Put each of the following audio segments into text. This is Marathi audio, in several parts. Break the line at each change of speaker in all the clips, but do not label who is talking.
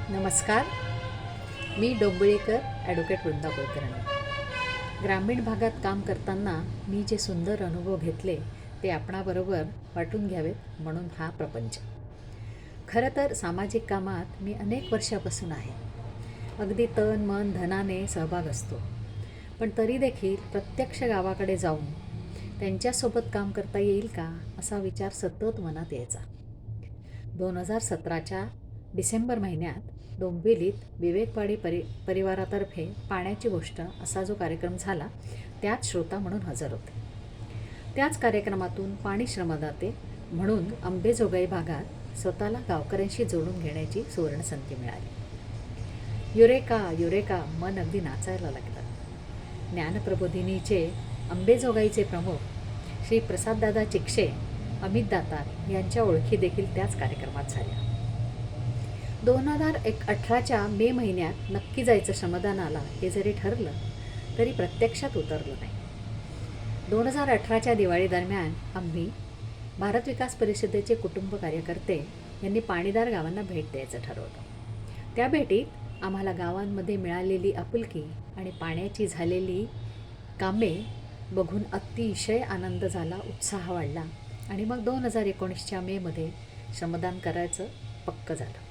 नमस्कार. मी डोंबिवलीकर ॲडव्होकेट वृंदा कुलकर्णी. ग्रामीण भागात काम करताना मी जे सुंदर अनुभव घेतले ते आपणाबरोबर वाटून घ्यावेत म्हणून हा प्रपंच. खरं तर सामाजिक कामात मी अनेक वर्षापासून आहे. अगदी तन मन धनाने सहभाग असतो, पण तरी देखील प्रत्यक्ष गावाकडे जाऊन त्यांच्यासोबत काम करता येईल का असा विचार सतत मनात यायचा. 2017च्या डिसेंबर महिन्यात डोंबिवलीत विवेकवाडी परिवारातर्फे पाण्याची गोष्ट असा जो कार्यक्रम झाला त्यात श्रोता म्हणून हजर होते. त्याच कार्यक्रमातून पाणी श्रमदाते म्हणून अंबेजोगाई भागात स्वतःला गावकऱ्यांशी जोडून घेण्याची सुवर्णसंधी मिळाली. युरेका युरेका मन अगदी नाचायला लागलं. ज्ञानप्रबोधिनीचे अंबेजोगाईचे प्रमुख श्री प्रसाददादा चिक्षे, अमित दातार यांच्या ओळखी देखील त्याच कार्यक्रमात झाल्या. 2018च्या मे महिन्यात नक्की जायचं श्रमदानाला हे जरी ठरलं तरी प्रत्यक्षात उतरलं नाही. 2018च्या दिवाळी दरम्यान आम्ही भारत विकास परिषदेचे कुटुंब कार्यकर्ते यांनी पाणीदार गावांना भेट द्यायचं ठरवलं. त्या भेटीत आम्हाला गावांमध्ये मिळालेली आपुलकी आणि पाण्याची झालेली कामे बघून अतिशय आनंद झाला, उत्साह वाढला आणि मग 2019च्या मेमध्ये श्रमदान करायचं पक्क झालं.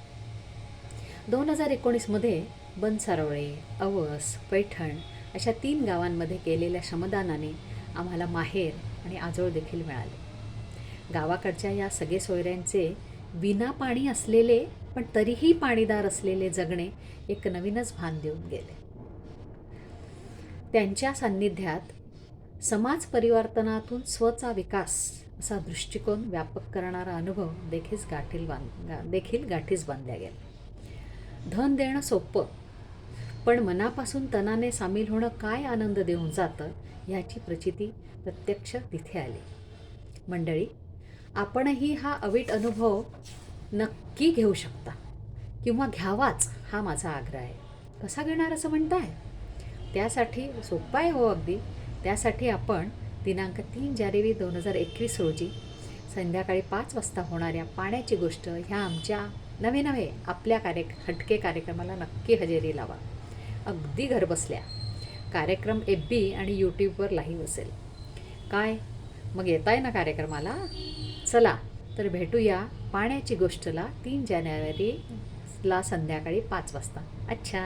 2019मध्ये बनसारोळे, अवस, पैठण अशा 3 गावांमध्ये केलेल्या श्रमदानाने आम्हाला माहेर आणि आजोळ देखील मिळाले. गावाकडच्या या सगळे सोयऱ्यांचे विना पाणी असलेले पण तरीही पाणीदार असलेले जगणे एक नवीनच भान देऊन गेले. त्यांच्या सान्निध्यात समाज परिवर्तनातून स्वचा विकास असा दृष्टिकोन व्यापक करणारा अनुभव देखील गाठीस बांधल्या गेला. धन देणं सोपं, पण मनापासून तनाने सामील होणं काय आनंद देऊन जातं ह्याची प्रचिती प्रत्यक्ष तिथे आली. मंडळी, आपणही हा अवीट अनुभव नक्की घेऊ शकता किंवा घ्यावाच हा माझा आग्रह आहे. कसा घेणार असं म्हणताय? त्यासाठी सोपं आहे हो अगदी. त्यासाठी आपण दिनांक 3 जानेवारी 2021 रोजी संध्याकाळी 5 वाजता होणाऱ्या पाण्याची गोष्ट ह्या आमच्या नवे आपल्या हटके कार्यक्रमाला नक्की हजेरी लावा. अगदी घरबसल्या. कार्यक्रम FB आणि YouTubeवर लाईव्ह असेल. काय मग येताय ना कार्यक्रमाला? चला तर भेटूया पाण्याची गोष्टला 3 जानेवारीला संध्याकाळी 5 वाजता. अच्छा.